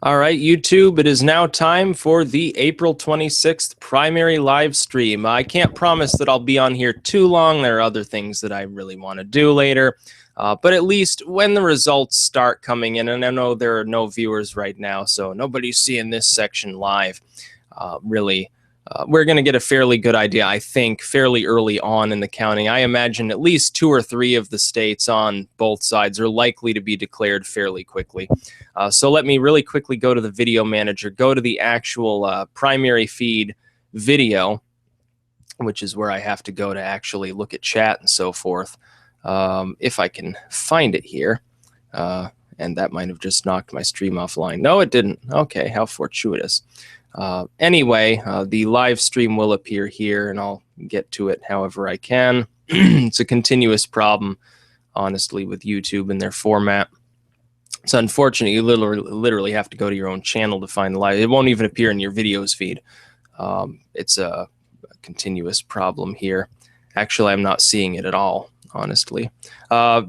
All right, YouTube, it is now time for the April 26th primary live stream. I can't promise that I'll be on here too long. There are other things that I really want to do later. But at least when the results start coming in, and I know there are no viewers right now, so nobody's seeing this section live, really. We're going to get a fairly good idea, I think, fairly early on in the counting. I imagine at least 2 or 3 of the states on both sides are likely to be declared fairly quickly. So let me really quickly go to the video manager, go to the actual primary feed video, which is where I have to go to actually look at chat and so forth, if I can find it here. And that might have just knocked my stream offline. No, it didn't. Okay, how fortuitous. Anyway, the live stream will appear here, and I'll get to it however I can. It's a continuous problem, honestly, with YouTube and their format. It's unfortunate. You literally have to go to your own channel to find the live. It won't even appear in your videos feed. It's a continuous problem here. Actually, I'm not seeing it at all, honestly.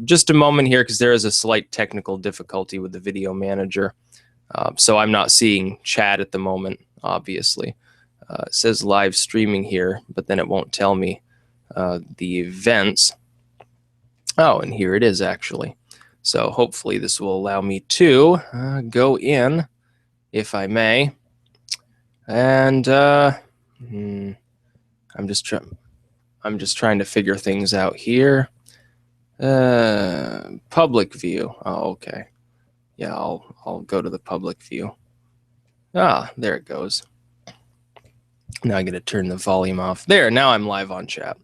Just a moment here, because there is a slight technical difficulty with the video manager. So I'm not seeing chat at the moment, obviously. It says live streaming here, but then it won't tell me the events. Oh, and here it is, actually. So hopefully this will allow me to go in, if I may. And I'm just trying to figure things out here. Public view. Oh, okay. Yeah, I'll go to the public view. Ah, there it goes. Now I got to turn the volume off. There, now I'm live on chat.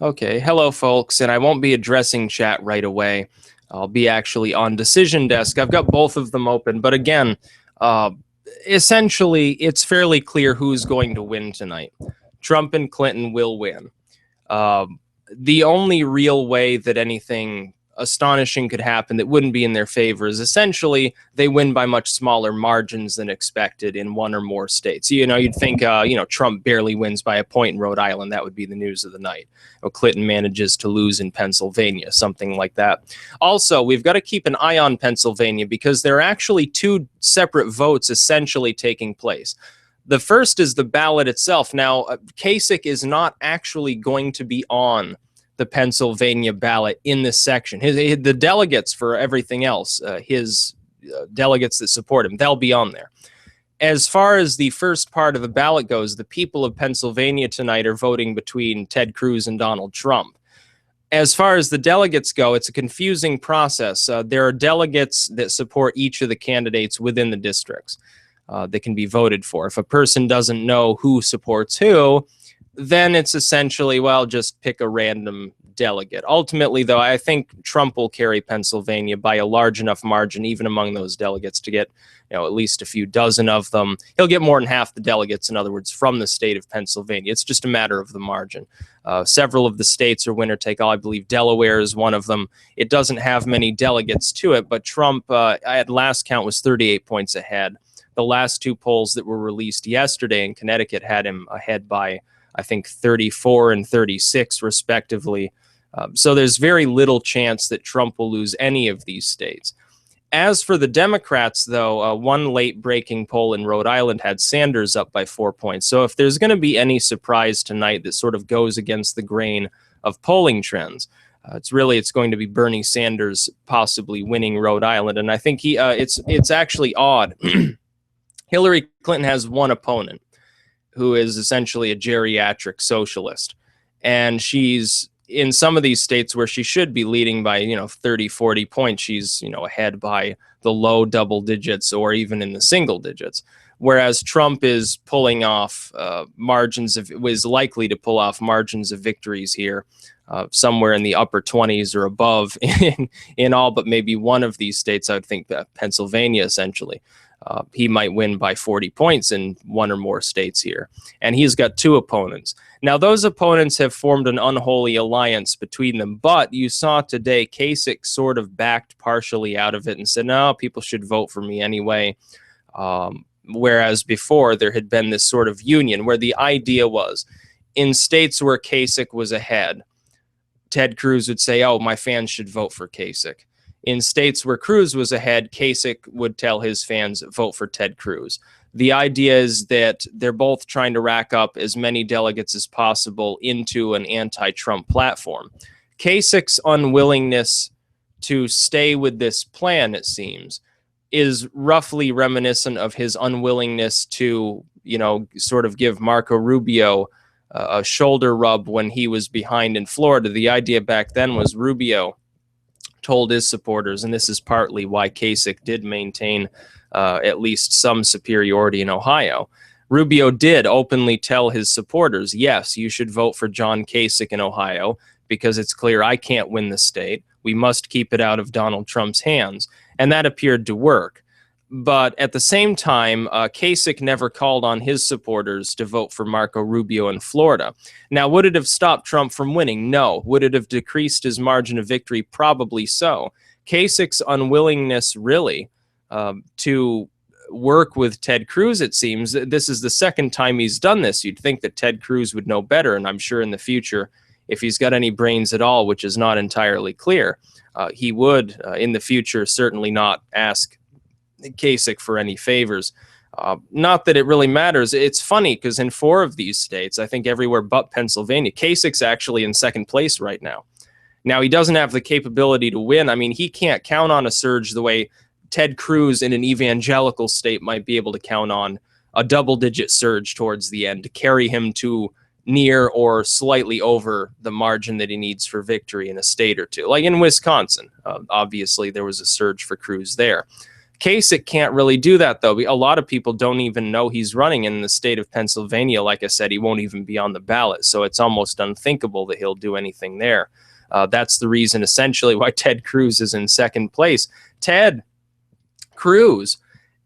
Okay, hello folks, and I won't be addressing chat right away. I'll be actually on Decision Desk. I've got both of them open, but again, essentially, it's fairly clear who's going to win tonight. Trump and Clinton will win. The only real way that anything astonishing could happen that wouldn't be in their favor is essentially they win by much smaller margins than expected in one or more states. You know, you'd think, Trump barely wins by a point in Rhode Island. That would be the news of the night. Or Clinton manages to lose in Pennsylvania, something like that. Also, we've got to keep an eye on Pennsylvania because there are actually 2 separate votes essentially taking place. The first is the ballot itself. Now, Kasich is not actually going to be on the Pennsylvania ballot in this section. The delegates for everything else, his delegates that support him, they'll be on there. As far as the first part of the ballot goes, the people of Pennsylvania tonight are voting between Ted Cruz and Donald Trump. As far as the delegates go, it's a confusing process. There are delegates that support each of the candidates within the districts that can be voted for. If a person doesn't know who supports who, then it's essentially, well, just pick a random delegate. Ultimately, though, I think Trump will carry Pennsylvania by a large enough margin, even among those delegates, to get, at least a few dozen of them. He'll get more than half the delegates, in other words, from the state of Pennsylvania. It's just a matter of the margin. Several of the states are winner take all. I believe Delaware is one of them. It doesn't have many delegates to it, but Trump, at last count, was 38 points ahead. The last 2 polls that were released yesterday in Connecticut had him ahead by, I think, 34 and 36 respectively. So there's very little chance that Trump will lose any of these states. As for the Democrats, though, one late-breaking poll in Rhode Island had Sanders up by 4 points. So if there's going to be any surprise tonight that sort of goes against the grain of polling trends, it's going to be Bernie Sanders possibly winning Rhode Island. And I think it's actually odd. Hillary Clinton has one opponent, who is essentially a geriatric socialist. And she's in some of these states where she should be leading by, 30, 40 points. She's, ahead by the low double digits or even in the single digits. Whereas Trump is pulling off was likely to pull off margins of victories here, somewhere in the upper 20s or above in all but maybe one of these states. I would think Pennsylvania, essentially. He might win by 40 points in one or more states here. And he's got 2 opponents. Now, those opponents have formed an unholy alliance between them. But you saw today, Kasich sort of backed partially out of it and said, no, people should vote for me anyway. Whereas before, there had been this sort of union where the idea was, in states where Kasich was ahead, Ted Cruz would say, oh, my fans should vote for Kasich. In states where Cruz was ahead, Kasich would tell his fans, vote for Ted Cruz. The idea is that they're both trying to rack up as many delegates as possible into an anti-Trump platform. Kasich's unwillingness to stay with this plan, it seems, is roughly reminiscent of his unwillingness to, sort of give Marco Rubio a shoulder rub when he was behind in Florida. The idea back then was Rubio told his supporters, and this is partly why Kasich did maintain at least some superiority in Ohio. Rubio did openly tell his supporters, yes, you should vote for John Kasich in Ohio because it's clear I can't win the state. We must keep it out of Donald Trump's hands. And that appeared to work. But at the same time, Kasich never called on his supporters to vote for Marco Rubio in Florida. Now, would it have stopped Trump from winning? No. Would it have decreased his margin of victory? Probably so. Kasich's unwillingness, really, to work with Ted Cruz, it seems, this is the second time he's done this. You'd think that Ted Cruz would know better, and I'm sure in the future, if he's got any brains at all, which is not entirely clear, he would, in the future, certainly not ask Kasich for any favors. Not that it really matters. It's funny because in 4 of these states, I think everywhere but Pennsylvania, Kasich's actually in second place right now. Now, he doesn't have the capability to win. I mean, he can't count on a surge the way Ted Cruz in an evangelical state might be able to count on a double-digit surge towards the end to carry him to near or slightly over the margin that he needs for victory in a state or two. Like in Wisconsin, obviously there was a surge for Cruz there. Kasich can't really do that, though. A lot of people don't even know he's running in the state of Pennsylvania. Like I said, he won't even be on the ballot, so it's almost unthinkable that he'll do anything there. That's the reason, essentially, why Ted Cruz is in second place. Ted Cruz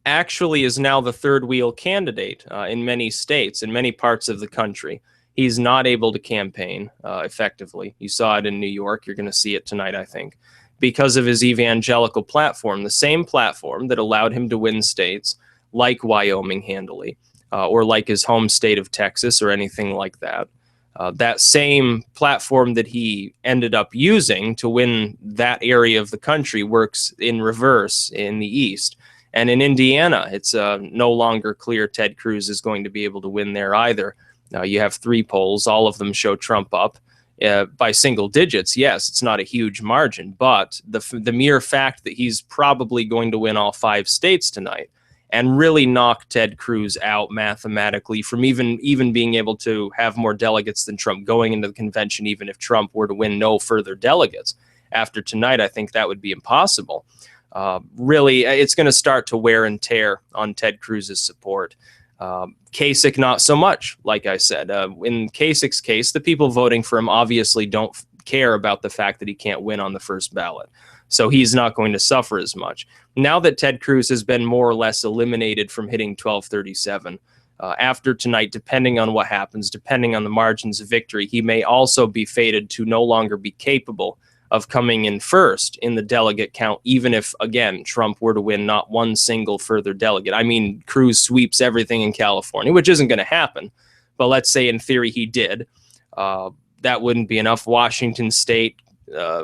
actually is now the third wheel candidate in many states, in many parts of the country. He's not able to campaign effectively. You saw it in New York. You're going to see it tonight, I think, because of his evangelical platform, the same platform that allowed him to win states like Wyoming handily, or like his home state of Texas or anything like that. That same platform that he ended up using to win that area of the country works in reverse in the East. And in Indiana, it's no longer clear Ted Cruz is going to be able to win there either. You have 3 polls. All of them show Trump up by single digits. Yes, it's not a huge margin, but the mere fact that he's probably going to win all 5 states tonight and really knock Ted Cruz out mathematically from even being able to have more delegates than Trump going into the convention, even if Trump were to win no further delegates. After tonight, I think that would be impossible. Really, it's going to start to wear and tear on Ted Cruz's support. Kasich, not so much, like I said. In Kasich's case, the people voting for him obviously don't care about the fact that he can't win on the first ballot. So he's not going to suffer as much. Now that Ted Cruz has been more or less eliminated from hitting 1237, after tonight, depending on what happens, depending on the margins of victory, he may also be fated to no longer be capable of coming in first in the delegate count, even if, again, Trump were to win not one single further delegate. I mean, Cruz sweeps everything in California, which isn't going to happen. But let's say in theory he did. That wouldn't be enough. Washington State,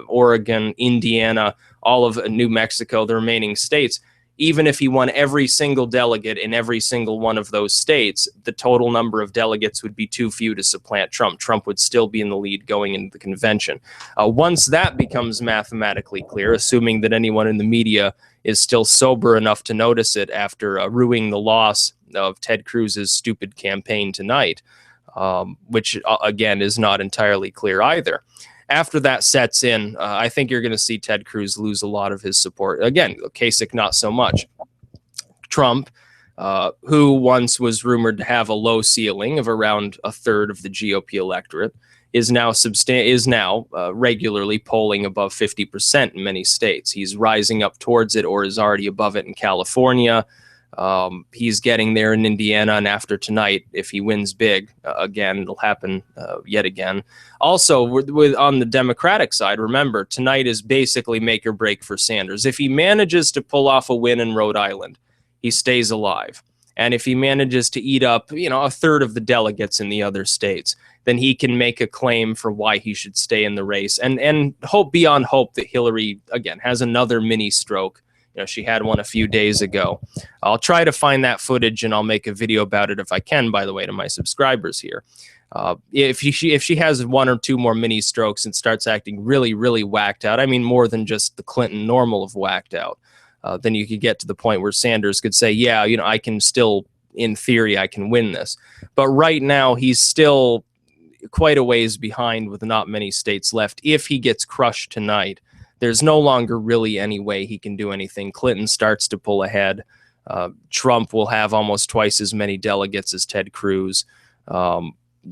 Oregon, Indiana, all of New Mexico, the remaining states, even if he won every single delegate in every single one of those states, the total number of delegates would be too few to supplant Trump. Trump would still be in the lead going into the convention. Once that becomes mathematically clear, assuming that anyone in the media is still sober enough to notice it after ruining the loss of Ted Cruz's stupid campaign tonight, which, again, is not entirely clear either. After that sets in, I think you're going to see Ted Cruz lose a lot of his support. Again, Kasich, not so much. Trump, who once was rumored to have a low ceiling of around a third of the GOP electorate, is now regularly polling above 50% in many states. He's rising up towards it or is already above it in California. He's getting there in Indiana, and after tonight, if he wins big, again, it'll happen yet again. Also, with on the Democratic side, remember, tonight is basically make or break for Sanders. If he manages to pull off a win in Rhode Island, he stays alive. And if he manages to eat up, a third of the delegates in the other states, then he can make a claim for why he should stay in the race and hope beyond hope that Hillary, again, has another mini stroke. She had one a few days ago. I'll try to find that footage and I'll make a video about it if I can, by the way, to my subscribers here. If she has one or two more mini strokes and starts acting really, really whacked out, I mean, more than just the Clinton normal of whacked out, then you could get to the point where Sanders could say, yeah, I can still, in theory, I can win this. But right now, he's still quite a ways behind with not many states left. If he gets crushed tonight, there's no longer really any way he can do anything. Clinton starts to pull ahead. Trump will have almost twice as many delegates as Ted Cruz.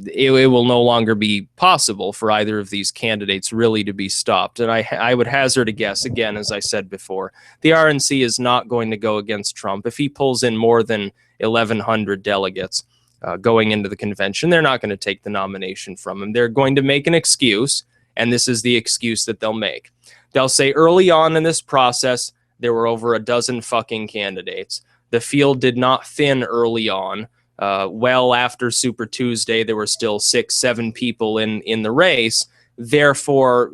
It will no longer be possible for either of these candidates really to be stopped. And I would hazard a guess, again, as I said before, the RNC is not going to go against Trump. If he pulls in more than 1,100 delegates going into the convention, they're not going to take the nomination from him. They're going to make an excuse, and this is the excuse that they'll make. They'll say early on in this process, there were over a dozen fucking candidates. The field did not thin early on. Well after Super Tuesday, there were still 6-7 people in the race. Therefore,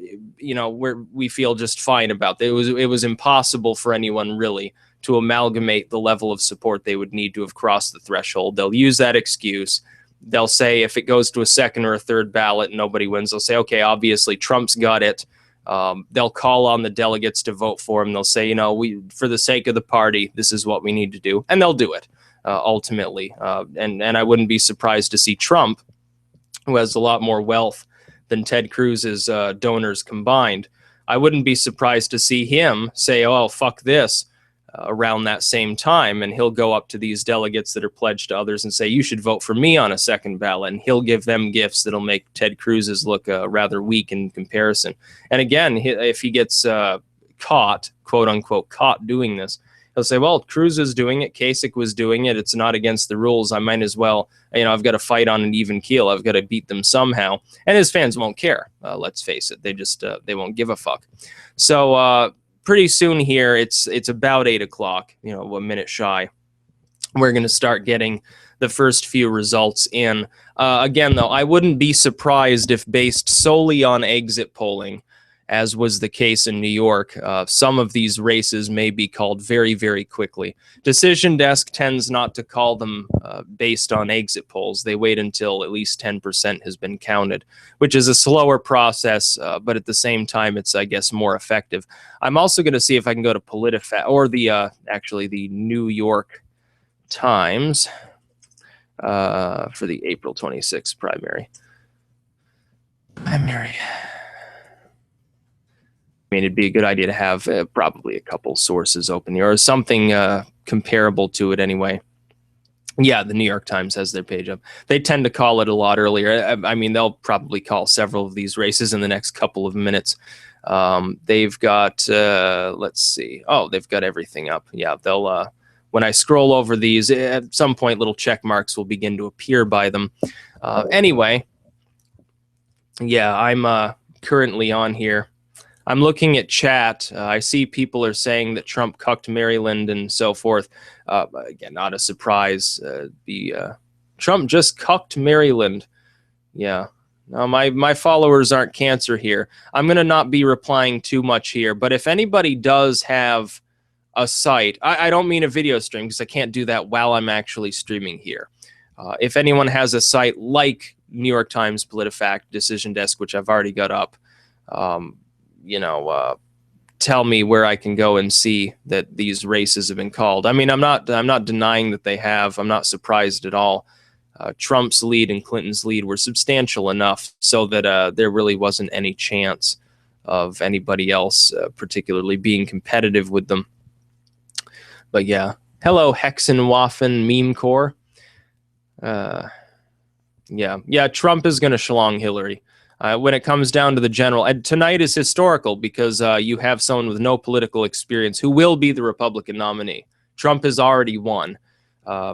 we feel just fine about it. It was impossible for anyone really to amalgamate the level of support they would need to have crossed the threshold. They'll use that excuse. They'll say if it goes to a second or a third ballot, nobody wins. They'll say, okay, obviously Trump's got it. They'll call on the delegates to vote for him. They'll say, for the sake of the party, this is what we need to do. And they'll do it. Ultimately. And I wouldn't be surprised to see Trump, who has a lot more wealth than Ted Cruz's donors combined. I wouldn't be surprised to see him say, oh, fuck this, around that same time. And he'll go up to these delegates that are pledged to others and say, you should vote for me on a second ballot. And he'll give them gifts that'll make Ted Cruz's look rather weak in comparison. And again, if he gets caught, quote unquote, caught doing this, he'll say, well, Cruz is doing it. Kasich was doing it. It's not against the rules. I might as well, I've got to fight on an even keel. I've got to beat them somehow. And his fans won't care. Let's face it. They just, they won't give a fuck. So pretty soon here, it's about 8 o'clock, a minute shy. We're going to start getting the first few results in. Again, though, I wouldn't be surprised if based solely on exit polling, as was the case in New York, some of these races may be called very, very quickly. Decision Desk tends not to call them based on exit polls. They wait until at least 10% has been counted, which is a slower process, but at the same time, it's, I guess, more effective. I'm also going to see if I can go to PolitiFact, or actually the New York Times for the April 26th primary. I mean, it'd be a good idea to have probably a couple sources open here, or something comparable to it anyway. Yeah, the New York Times has their page up. They tend to call it a lot earlier. I mean, they'll probably call several of these races in the next couple of minutes. They've got, let's see. Oh, they've got everything up. Yeah, they'll, when I scroll over these, at some point, little check marks will begin to appear by them. Anyway, yeah, I'm currently on here. I'm looking at chat. I see people are saying that Trump cucked Maryland and so forth. Again, not a surprise. Trump just cucked Maryland. Yeah. Now, my followers aren't cancer here. I'm going to not be replying too much here. But if anybody does have a site, I don't mean a video stream because I can't do that while I'm actually streaming here. If anyone has a site like New York Times, PolitiFact, Decision Desk, which I've already got up, tell me where I can go and see that these races have been called. I mean, I'm not denying that they have. I'm not surprised at all. Trump's lead and Clinton's lead were substantial enough so that there really wasn't any chance of anybody else particularly being competitive with them. But yeah, hello Hexenwaffen Meme Core. Yeah, Trump is going to schlong Hillary. When it comes down to the general, and tonight is historical because you have someone with no political experience who will be the Republican nominee. Trump has already won.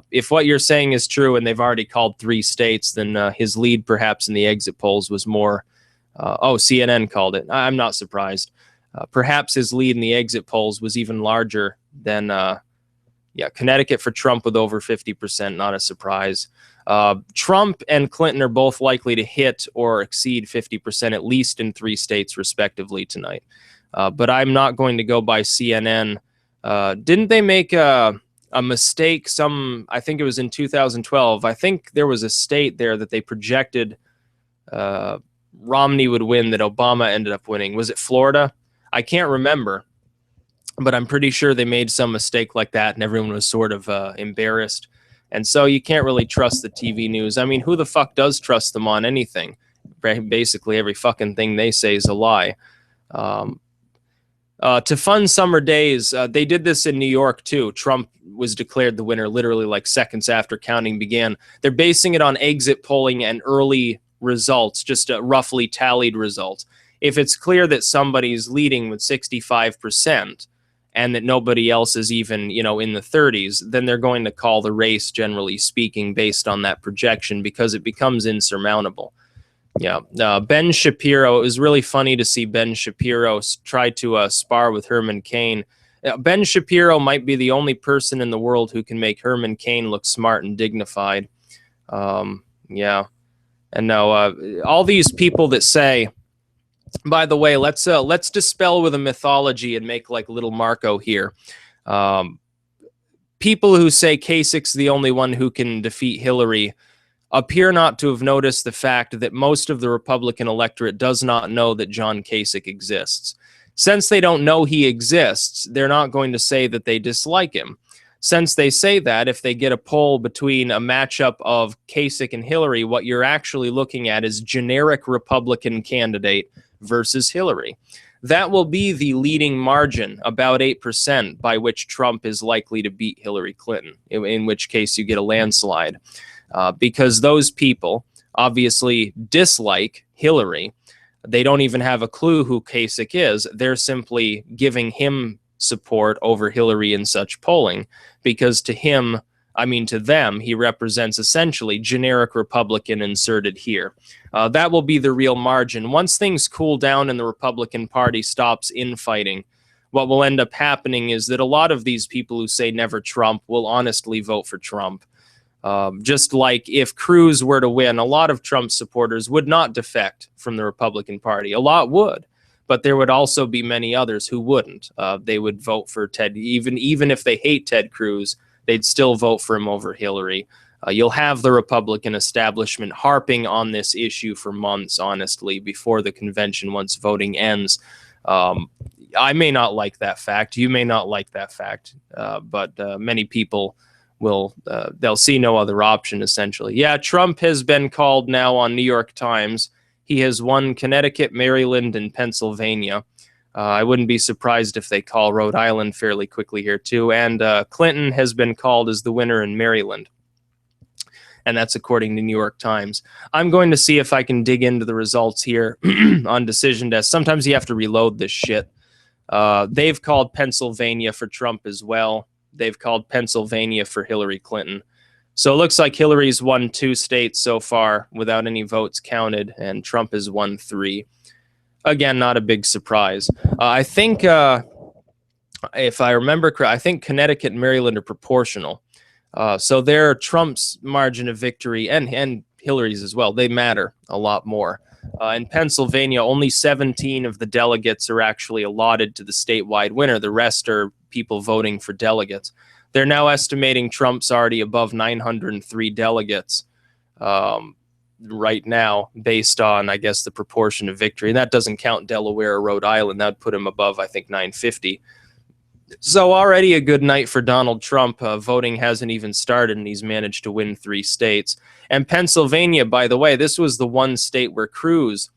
If what you're saying is true and they've already called 3 states, then his lead perhaps in the exit polls was more. CNN called it. I'm not surprised. Perhaps his lead in the exit polls was even larger than Yeah, Connecticut for Trump with over 50%, not a surprise. Trump and Clinton are both likely to hit or exceed 50%, at least in 3 states, respectively, tonight. But I'm not going to go by CNN. Didn't they make a mistake? I think it was in 2012. I think there was a state there that they projected Romney would win that Obama ended up winning. Was it Florida? I can't remember. But I'm pretty sure they made some mistake like that, and everyone was sort of embarrassed. And so you can't really trust the TV news. I mean, who the fuck does trust them on anything? Basically, every fucking thing they say is a lie. To fund summer days, they did this in New York, too. Trump was declared the winner literally like seconds after counting began. They're basing it on exit polling and early results, just roughly tallied results. If it's clear that somebody's leading with 65%, and that nobody else is even, in the 30s, then they're going to call the race, generally speaking, based on that projection, because it becomes insurmountable. Yeah. Ben Shapiro, it was really funny to see Ben Shapiro try to spar with Herman Cain. Ben Shapiro might be the only person in the world who can make Herman Cain look smart and dignified. Yeah. And now all these people that say, by the way, let's dispel with a mythology and make like little Marco here. People who say Kasich's the only one who can defeat Hillary appear not to have noticed the fact that most of the Republican electorate does not know that John Kasich exists. Since they don't know he exists, they're not going to say that they dislike him. Since they say that, if they get a poll between a matchup of Kasich and Hillary, what you're actually looking at is generic Republican candidate versus Hillary. That will be the leading margin, about 8%, by which Trump is likely to beat Hillary Clinton, in which case you get a landslide. Because those people obviously dislike Hillary. They don't even have a clue who Kasich is. They're simply giving him support over Hillary in such polling, because to them, he represents essentially generic Republican inserted here. That will be the real margin. Once things cool down and the Republican Party stops infighting, what will end up happening is that a lot of these people who say never Trump will honestly vote for Trump. Just like if Cruz were to win, a lot of Trump supporters would not defect from the Republican Party. A lot would. But there would also be many others who wouldn't. They would vote for Ted. Even if they hate Ted Cruz, they'd still vote for him over Hillary. You'll have the Republican establishment harping on this issue for months, honestly, before the convention, once voting ends. I may not like that fact. You may not like that fact. But many people they'll see no other option, essentially. Yeah, Trump has been called now on New York Times. He has won Connecticut, Maryland, and Pennsylvania. I wouldn't be surprised if they call Rhode Island fairly quickly here, too. And Clinton has been called as the winner in Maryland. And that's according to New York Times. I'm going to see if I can dig into the results here on Decision Desk. Sometimes you have to reload this shit. They've called Pennsylvania for Trump as well. They've called Pennsylvania for Hillary Clinton. So it looks like Hillary's won 2 states so far without any votes counted, and Trump has won 3. Again, not a big surprise. I think, if I remember correctly, I think Connecticut and Maryland are proportional. So they're Trump's margin of victory, and Hillary's as well. They matter a lot more. In Pennsylvania, only 17 of the delegates are actually allotted to the statewide winner. The rest are people voting for delegates. They're now estimating Trump's already above 903 delegates right now, based on, I guess, the proportion of victory. And that doesn't count Delaware or Rhode Island. That would put him above, I think, 950. So already a good night for Donald Trump. Voting hasn't even started, and he's managed to win 3 states. And Pennsylvania, by the way, this was the one state where Cruz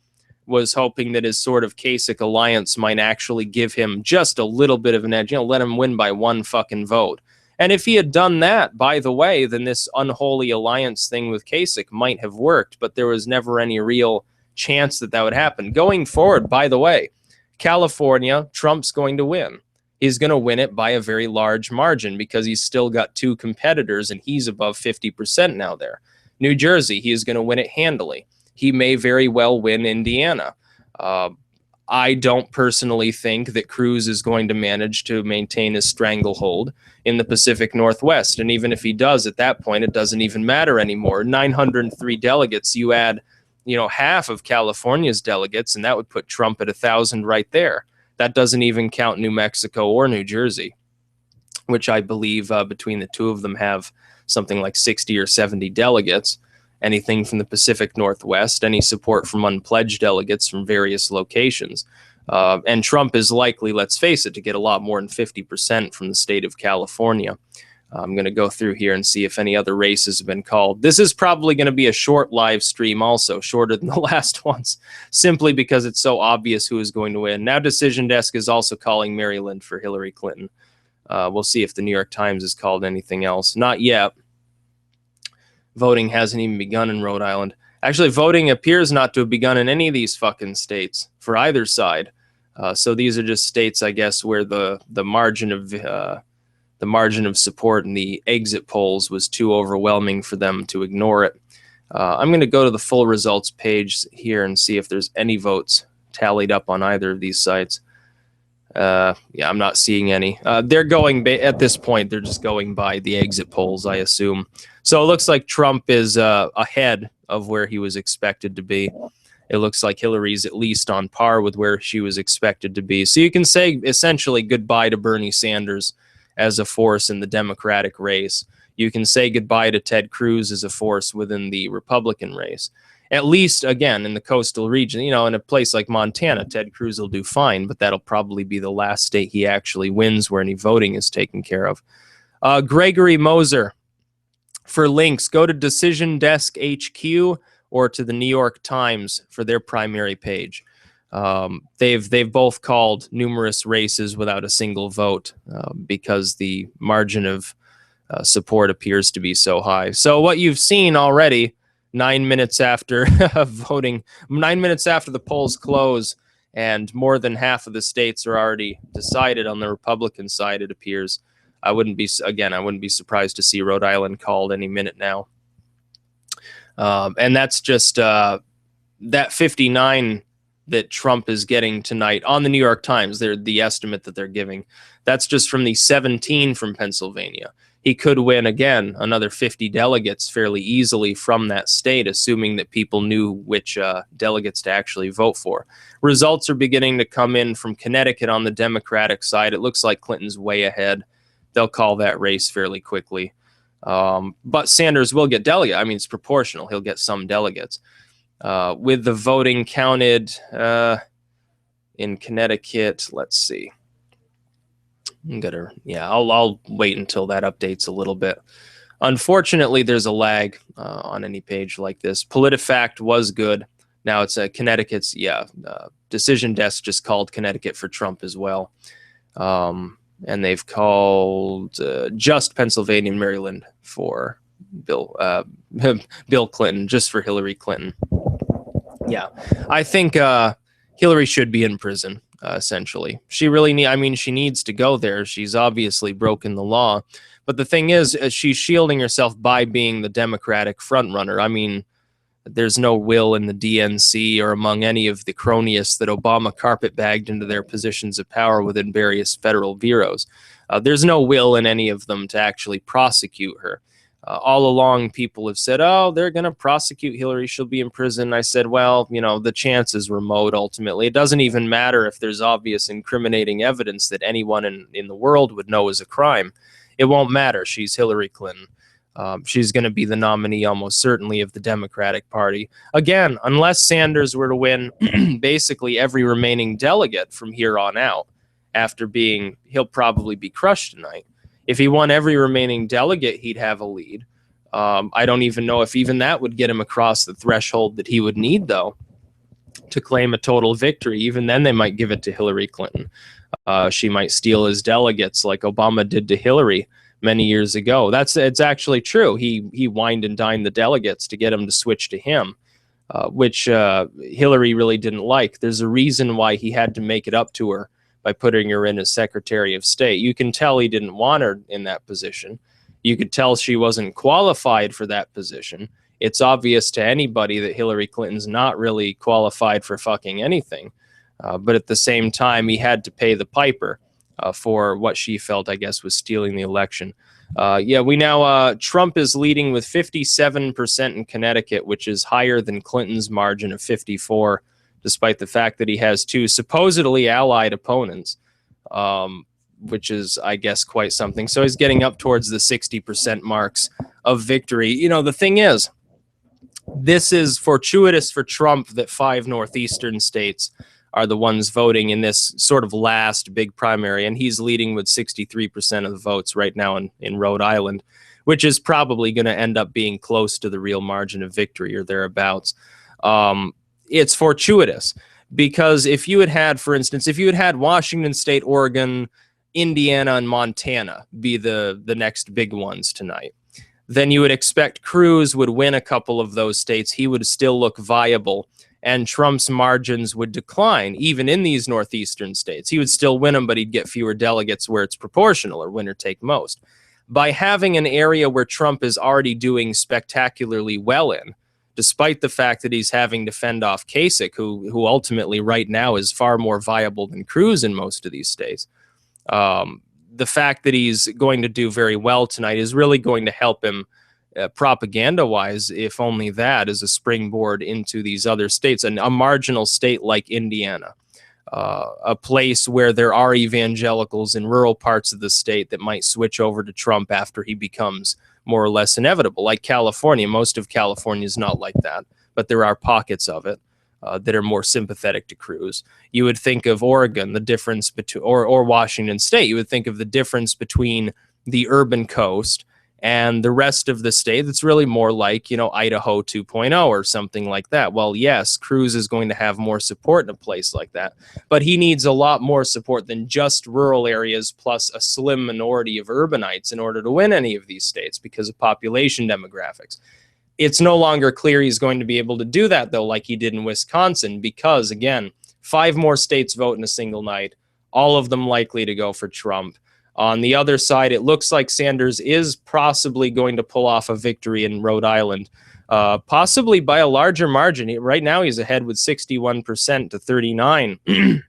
was hoping that his sort of Kasich alliance might actually give him just a little bit of an edge, let him win by 1 fucking vote. And if he had done that, by the way, then this unholy alliance thing with Kasich might have worked, but there was never any real chance that would happen. Going forward, by the way, California, Trump's going to win. He's going to win it by a very large margin because he's still got 2 competitors and he's above 50% now there. New Jersey, he is going to win it handily. He may very well win Indiana. I don't personally think that Cruz is going to manage to maintain his stranglehold in the Pacific Northwest. And even if he does, at that point, it doesn't even matter anymore. 903 delegates, you add, half of California's delegates, and that would put Trump at 1,000 right there. That doesn't even count New Mexico or New Jersey, which I believe between the two of them have something like 60 or 70 delegates. Anything from the Pacific Northwest, any support from unpledged delegates from various locations. And Trump is likely, let's face it, to get a lot more than 50% from the state of California. I'm going to go through here and see if any other races have been called. This is probably going to be a short live stream also, shorter than the last ones, simply because it's so obvious who is going to win. Now Decision Desk is also calling Maryland for Hillary Clinton. We'll see if the New York Times has called anything else. Not yet. Voting hasn't even begun in Rhode Island. Actually, voting appears not to have begun in any of these fucking states for either side. So these are just states, I guess, where the margin of support in the exit polls was too overwhelming for them to ignore it. I'm going to go to the full results page here and see if there's any votes tallied up on either of these sites. Yeah, I'm not seeing any. They're going at this point. They're just going by the exit polls, I assume. So it looks like Trump is ahead of where he was expected to be. It looks like Hillary's at least on par with where she was expected to be. So you can say essentially goodbye to Bernie Sanders as a force in the Democratic race. You can say goodbye to Ted Cruz as a force within the Republican race. At least, again, in the coastal region, in a place like Montana, Ted Cruz will do fine, but that'll probably be the last state he actually wins where any voting is taken care of. Gregory Moser, for links, go to Decision Desk HQ or to the New York Times for their primary page. They've both called numerous races without a single vote because the margin of support appears to be so high. So what you've seen already, 9 minutes after voting, 9 minutes after the polls close, and more than half of the states are already decided on the Republican side, it appears. I wouldn't be surprised to see Rhode Island called any minute now. And that's just that 59 that Trump is getting tonight on the New York Times. The estimate that they're giving. That's just from the 17 from Pennsylvania. He could win again another 50 delegates fairly easily from that state, assuming that people knew which delegates to actually vote for. Results are beginning to come in from Connecticut on the Democratic side. It looks like Clinton's way ahead. They'll call that race fairly quickly. But Sanders will get delegates. I mean, it's proportional. He'll get some delegates. With the voting counted in Connecticut, let's see. I'll wait until that updates a little bit. Unfortunately, there's a lag on any page like this. PolitiFact was good. Now it's Connecticut's, Decision Desk just called Connecticut for Trump as well. And they've called just Pennsylvania and Maryland for Bill Clinton, just for Hillary Clinton. Yeah, I think Hillary should be in prison. Essentially, she needs to go there. She's obviously broken the law, but the thing is, she's shielding herself by being the Democratic frontrunner. I mean, there's no will in the DNC or among any of the cronyists that Obama carpetbagged into their positions of power within various federal bureaus. There's no will in any of them to actually prosecute her. All along, people have said, oh, they're going to prosecute Hillary. She'll be in prison. I said, well, the chance is remote, ultimately. It doesn't even matter if there's obvious incriminating evidence that anyone in the world would know is a crime. It won't matter. She's Hillary Clinton. She's going to be the nominee almost certainly of the Democratic Party. Again, unless Sanders were to win basically every remaining delegate from here on out, he'll probably be crushed tonight. If he won every remaining delegate, he'd have a lead. I don't even know if even that would get him across the threshold that he would need, though, to claim a total victory. Even then, they might give it to Hillary Clinton. She might steal his delegates like Obama did to Hillary many years ago. It's actually true. He wined and dined the delegates to get them to switch to him, which Hillary really didn't like. There's a reason why he had to make it up to her by putting her in as Secretary of State. You can tell he didn't want her in that position. You could tell she wasn't qualified for that position. It's obvious to anybody that Hillary Clinton's not really qualified for fucking anything. But at the same time, he had to pay the piper for what she felt, I guess, was stealing the election. Trump is leading with 57% in Connecticut, which is higher than Clinton's margin of 54, despite the fact that he has two supposedly allied opponents, which is, I guess, quite something. So he's getting up towards the 60% marks of victory. You know, the thing is, this is fortuitous for Trump that 5 northeastern states are the ones voting in this sort of last big primary, and he's leading with 63% of the votes right now in Rhode Island, which is probably going to end up being close to the real margin of victory or thereabouts. It's fortuitous because if you had, for instance, Washington State, Oregon, Indiana, and Montana be the next big ones tonight, then you would expect Cruz would win a couple of those states. He would still look viable, and Trump's margins would decline, even in these northeastern states. He would still win them, but he'd get fewer delegates where it's proportional, or winner take most. By having an area where Trump is already doing spectacularly well in, despite the fact that he's having to fend off Kasich, who ultimately right now is far more viable than Cruz in most of these states, the fact that he's going to do very well tonight is really going to help him propaganda-wise, if only that, as a springboard into these other states. And a marginal state like Indiana, a place where there are evangelicals in rural parts of the state that might switch over to Trump after he becomes more or less inevitable. Like California, most of California is not like that, but there are pockets of it that are more sympathetic to Cruz. You would think of Oregon, the difference between, or Washington State, you would think of the difference between the urban coast and the rest of the state. That's really more like, Idaho 2.0 or something like that. Well, yes, Cruz is going to have more support in a place like that, but he needs a lot more support than just rural areas plus a slim minority of urbanites in order to win any of these states because of population demographics. It's no longer clear he's going to be able to do that, though, like he did in Wisconsin, because, again, 5 more states vote in a single night, all of them likely to go for Trump. On the other side, it looks like Sanders is possibly going to pull off a victory in Rhode Island, possibly by a larger margin. Right now, he's ahead with 61% to 39%.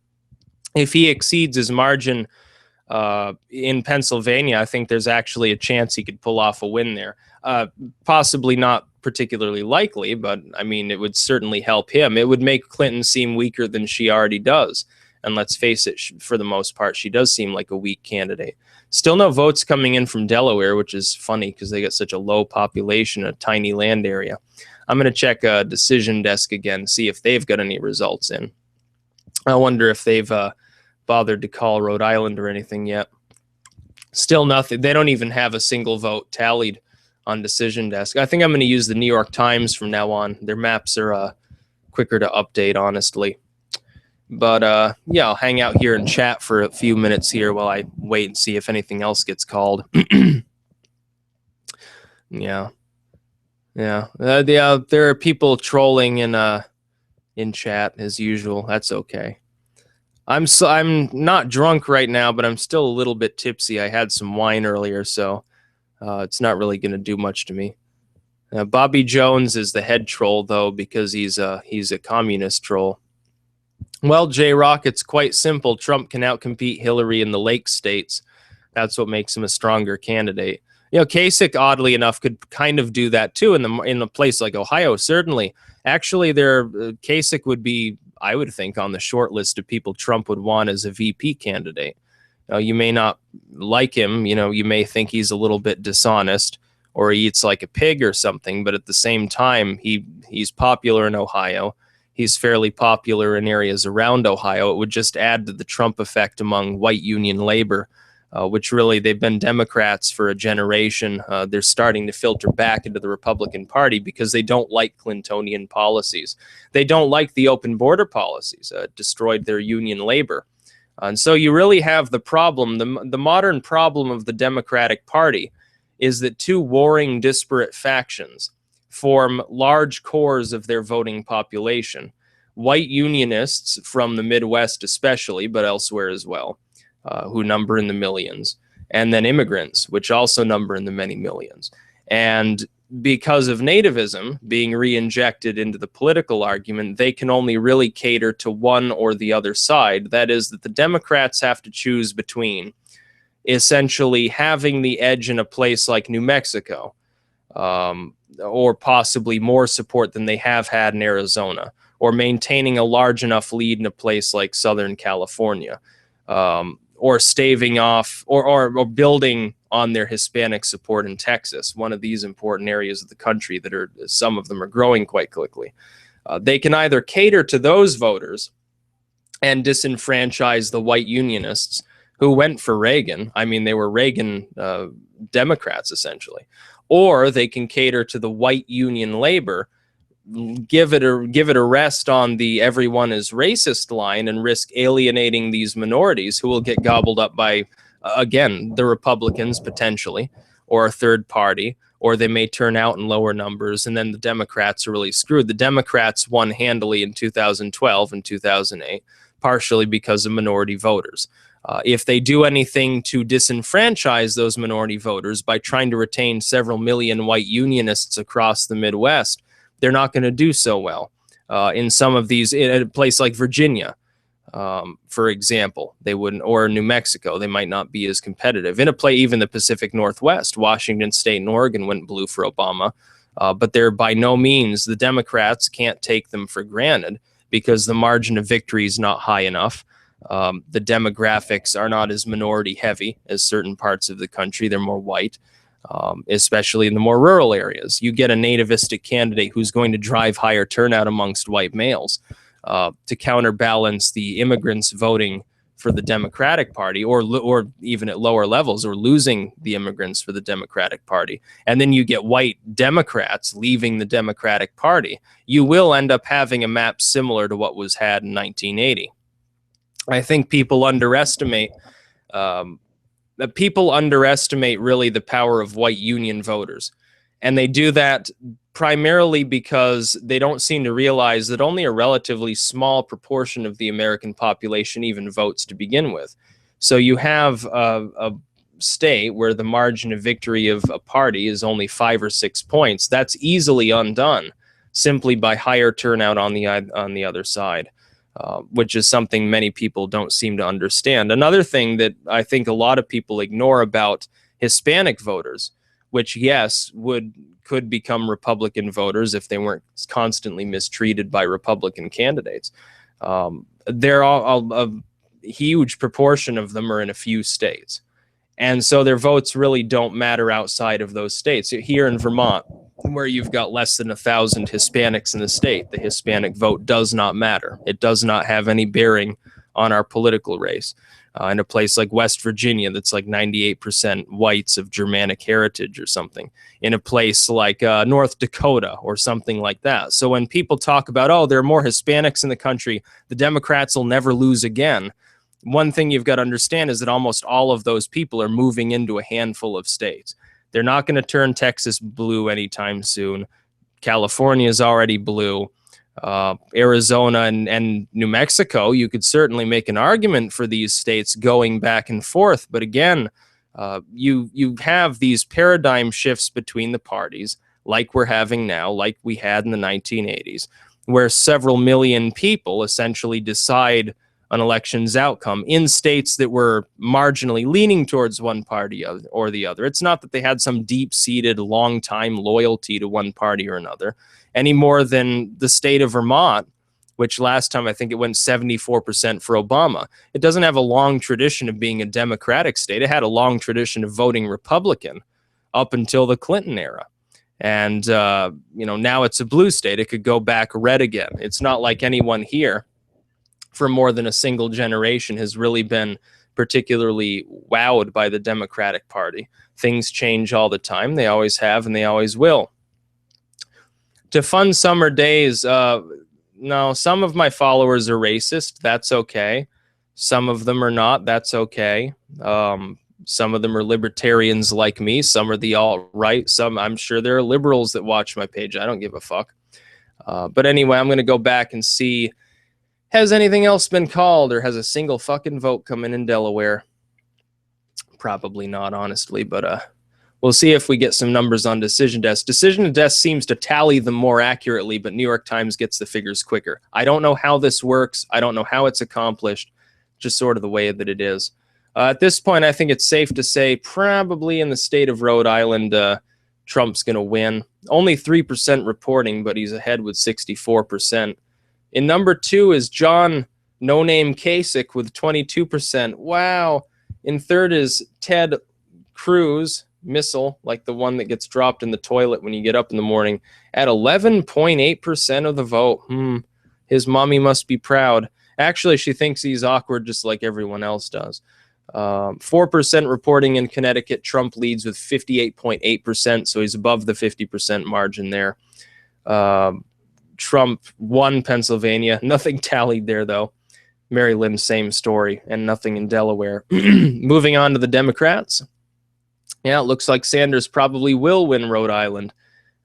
If he exceeds his margin in Pennsylvania, I think there's actually a chance he could pull off a win there. Possibly not particularly likely, but I mean, it would certainly help him. It would make Clinton seem weaker than she already does. And let's face it, for the most part, she does seem like a weak candidate. Still no votes coming in from Delaware, which is funny because they got such a low population, a tiny land area. I'm going to check Decision Desk again, see if they've got any results in. I wonder if they've bothered to call Rhode Island or anything yet. Still nothing. They don't even have a single vote tallied on Decision Desk. I think I'm going to use the New York Times from now on. Their maps are quicker to update, honestly. But yeah, I'll hang out here and chat for a few minutes here while I wait and see if anything else gets called. Yeah. There are people trolling in chat as usual. That's okay. I'm not drunk right now, but I'm still a little bit tipsy. I had some wine earlier, so it's not really going to do much to me. Bobby Jones is the head troll, though, because he's a communist troll. Well, J-Rock, it's quite simple. Trump can outcompete Hillary in the Lake states. That's what makes him a stronger candidate. Kasich, oddly enough, could kind of do that too in a place like Ohio. Certainly, actually, Kasich would be, I would think, on the short list of people Trump would want as a VP candidate. You may not like him. You may think he's a little bit dishonest or he eats like a pig or something. But at the same time, he's popular in Ohio. He's fairly popular in areas around Ohio. It would just add to the Trump effect among white union labor, which really, they've been Democrats for a generation. They're starting to filter back into the Republican Party because they don't like Clintonian policies. They don't like the open border policies, destroyed their union labor. And so you really have the problem, the modern problem of the Democratic Party is that 2 warring, disparate factions form large cores of their voting population. White unionists from the Midwest especially, but elsewhere as well, who number in the millions, and then immigrants, which also number in the many millions. And because of nativism being re-injected into the political argument, they can only really cater to one or the other side. That is, that the Democrats have to choose between essentially having the edge in a place like New Mexico, or possibly more support than they have had in Arizona, or maintaining a large enough lead in a place like Southern California, or staving off or building on their Hispanic support in Texas, one of these important areas of the country that are, some of them are growing quite quickly. They can either cater to those voters and disenfranchise the white unionists who went for Reagan. I mean, they were Reagan Democrats, essentially. Or they can cater to the white union labor, give it a rest on the everyone is racist line, and risk alienating these minorities who will get gobbled up by, again, the Republicans potentially, or a third party, or they may turn out in lower numbers, and then the Democrats are really screwed. The Democrats won handily in 2012 and 2008, partially because of minority voters. If they do anything to disenfranchise those minority voters by trying to retain several million white unionists across the Midwest, they're not going to do so well. In some of these, in a place like Virginia, for example, they wouldn't, or New Mexico, they might not be as competitive. In a place, even the Pacific Northwest, Washington State and Oregon went blue for Obama, but they're by no means, the Democrats can't take them for granted because the margin of victory is not high enough. The demographics are not as minority heavy as certain parts of the country. They're more white, especially in the more rural areas. You get a nativistic candidate who's going to drive higher turnout amongst white males to counterbalance the immigrants voting for the Democratic Party, or even at lower levels, or losing the immigrants for the Democratic Party. And then you get white Democrats leaving the Democratic Party. You will end up having a map similar to what was had in 1980. I think people underestimate really the power of white union voters. And they do that primarily because they don't seem to realize that only a relatively small proportion of the American population even votes to begin with. So you have a state where the margin of victory of a party is only 5 or 6 points. That's easily undone simply by higher turnout on the other side. Which is something many people don't seem to understand. Another thing that I think a lot of people ignore about Hispanic voters, which, yes, could become Republican voters if they weren't constantly mistreated by Republican candidates. They're a huge proportion of them are in a few states. And so their votes really don't matter outside of those states. Here in Vermont, where you've got less than 1,000 Hispanics in the state, the Hispanic vote does not matter. It does not have any bearing on our political race. In a place like West Virginia, that's like 98% whites of Germanic heritage or something. In a place like North Dakota or something like that. So when people talk about, oh, there are more Hispanics in the country, the Democrats will never lose again. One thing you've got to understand is that almost all of those people are moving into a handful of states. They're not going to turn Texas blue anytime soon. California is already blue. Arizona and New Mexico, you could certainly make an argument for these states going back and forth. But again, you have these paradigm shifts between the parties, like we're having now, like we had in the 1980s, where several million people essentially decide an election's outcome in states that were marginally leaning towards one party or the other. It's not that they had some deep-seated, long-time loyalty to one party or another, any more than the state of Vermont, which last time I think it went 74% for Obama. It doesn't have a long tradition of being a Democratic state. It had a long tradition of voting Republican up until the Clinton era. And, now it's a blue state. It could go back red again. It's not like anyone here for more than a single generation has really been particularly wowed by the Democratic Party. Things change all the time. They always have, and they always will. To fun summer days, no, some of my followers are racist. That's okay. Some of them are not. That's okay. Some of them are libertarians like me. Some are the alt-right. I'm sure there are liberals that watch my page. I don't give a fuck. But anyway, I'm going to go back and see, has anything else been called, or has a single fucking vote come in Delaware? Probably not, honestly, but We'll see if we get some numbers on Decision Desk. Decision Desk seems to tally them more accurately, but New York Times gets the figures quicker. I don't know how this works. I don't know how it's accomplished. Just sort of the way that it is. At this point, I think it's safe to say probably in the state of Rhode Island, Trump's going to win. Only 3% reporting, but he's ahead with 64%. In number 2 is John No Name Kasich with 22%. Wow. In third is Ted Cruz, missile, like the one that gets dropped in the toilet when you get up in the morning, at 11.8% of the vote. His mommy must be proud. Actually, she thinks he's awkward just like everyone else does. 4% reporting in Connecticut. Trump leads with 58.8%, so he's above the 50% margin there. Trump won Pennsylvania. Nothing tallied there, though. Maryland, same story, and nothing in Delaware. Moving on to the Democrats. Yeah, it looks like Sanders probably will win Rhode Island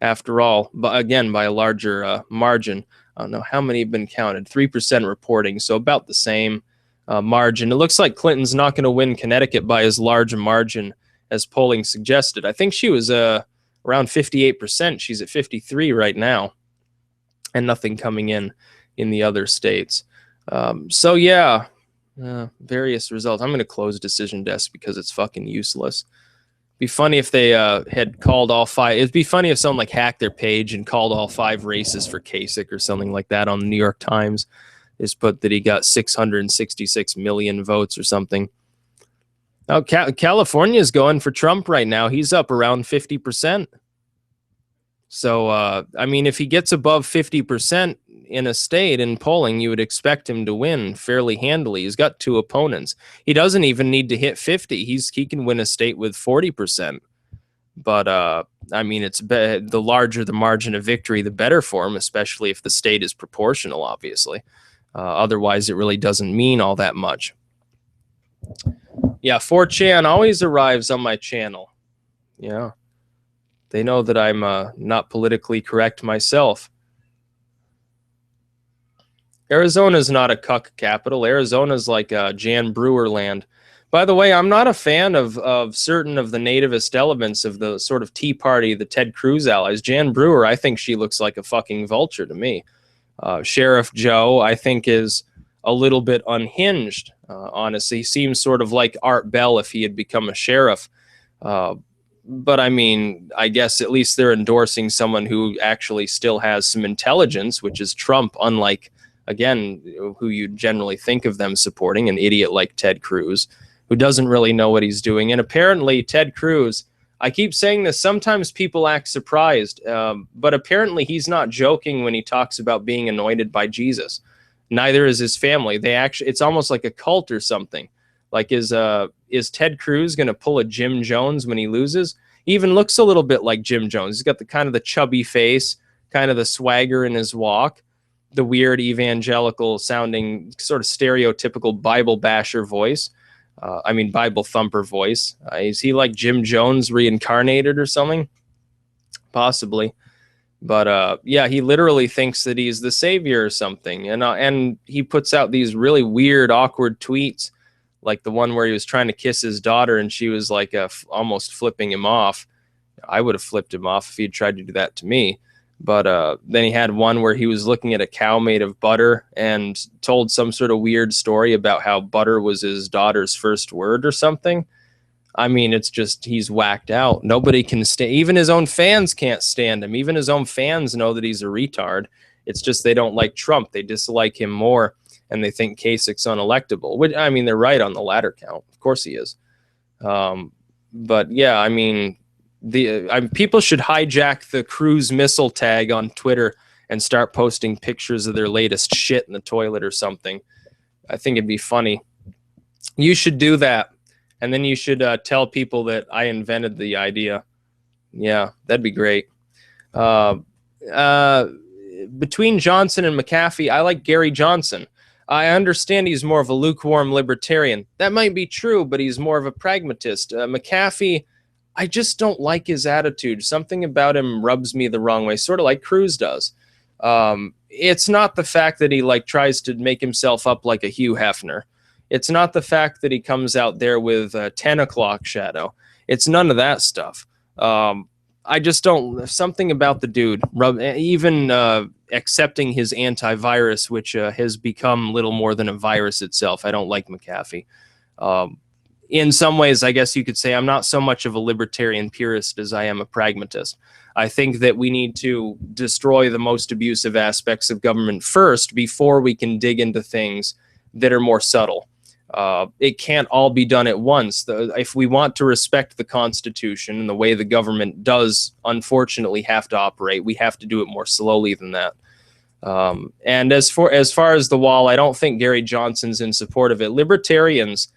after all, but again, by a larger margin. I don't know how many have been counted. 3% reporting, so about the same margin. It looks like Clinton's not going to win Connecticut by as large a margin as polling suggested. I think she was around 58%. She's at 53 right now, and nothing coming in the other states. So yeah, various results. I'm going to close Decision Desk because it's fucking useless. Be funny if they had called all 5. It'd be funny if someone like hacked their page and called all 5 races for Kasich or something like that on the New York Times. Is put that he got 666 million votes or something. Now, California is going for Trump right now. He's up around 50%. So, I mean, if he gets above 50% in a state in polling, you would expect him to win fairly handily. He's got 2 opponents. He doesn't even need to hit 50. He can win a state with 40%. But, I mean, the larger the margin of victory, the better for him, especially if the state is proportional, obviously. Otherwise, it really doesn't mean all that much. Yeah, 4chan always arrives on my channel. Yeah. They know that I'm not politically correct myself. Arizona's not a cuck capital. Arizona's like Jan Brewer land. By the way, I'm not a fan of certain of the nativist elements of the sort of Tea Party, the Ted Cruz allies. Jan Brewer, I think she looks like a fucking vulture to me. Sheriff Joe, I think, is a little bit unhinged, honestly. He seems sort of like Art Bell if he had become a sheriff. But, I mean, I guess at least they're endorsing someone who actually still has some intelligence, which is Trump, unlike, again, who you generally think of them supporting, an idiot like Ted Cruz, who doesn't really know what he's doing. And apparently Ted Cruz, I keep saying this, sometimes people act surprised, but apparently he's not joking when he talks about being anointed by Jesus. Neither is his family. It's almost like a cult or something. Like, is Ted Cruz going to pull a Jim Jones when he loses? He even looks a little bit like Jim Jones. He's got the kind of the chubby face, kind of the swagger in his walk, the weird evangelical sounding sort of stereotypical Bible basher voice. Bible thumper voice. Is he like Jim Jones reincarnated or something? Possibly. But yeah, he literally thinks that he's the savior or something. And he puts out these really weird, awkward tweets, like the one where he was trying to kiss his daughter and she was like almost flipping him off. I would have flipped him off if he'd tried to do that to me. But then he had one where he was looking at a cow made of butter and told some sort of weird story about how butter was his daughter's first word or something. I mean, it's just, he's whacked out. Nobody can stand, even his own fans can't stand him. Even his own fans know that he's a retard. It's just they don't like Trump. They dislike him more, and they think Kasich's unelectable. Which, I mean, they're right on the latter count. Of course he is. But yeah, I mean, people should hijack the Cruz missile tag on Twitter and start posting pictures of their latest shit in the toilet or something. I think it'd be funny. You should do that. And then you should tell people that I invented the idea. Yeah, that'd be great. Between Johnson and McAfee, I like Gary Johnson. I understand he's more of a lukewarm libertarian. That might be true, but he's more of a pragmatist. McAfee, I just don't like his attitude. Something about him rubs me the wrong way, sort of like Cruz does. It's not the fact that he tries to make himself up like a Hugh Hefner. It's not the fact that he comes out there with a 10 o'clock shadow. It's none of that stuff. I just don't, something about the dude, even accepting his antivirus, which has become little more than a virus itself. I don't like McAfee. In some ways, I guess you could say I'm not so much of a libertarian purist as I am a pragmatist. I think that we need to destroy the most abusive aspects of government first before we can dig into things that are more subtle. It can't all be done at once. If we want to respect the Constitution and the way the government does, unfortunately, have to operate, we have to do it more slowly than that. And as far as the wall, I don't think Gary Johnson's in support of it. Libertarians,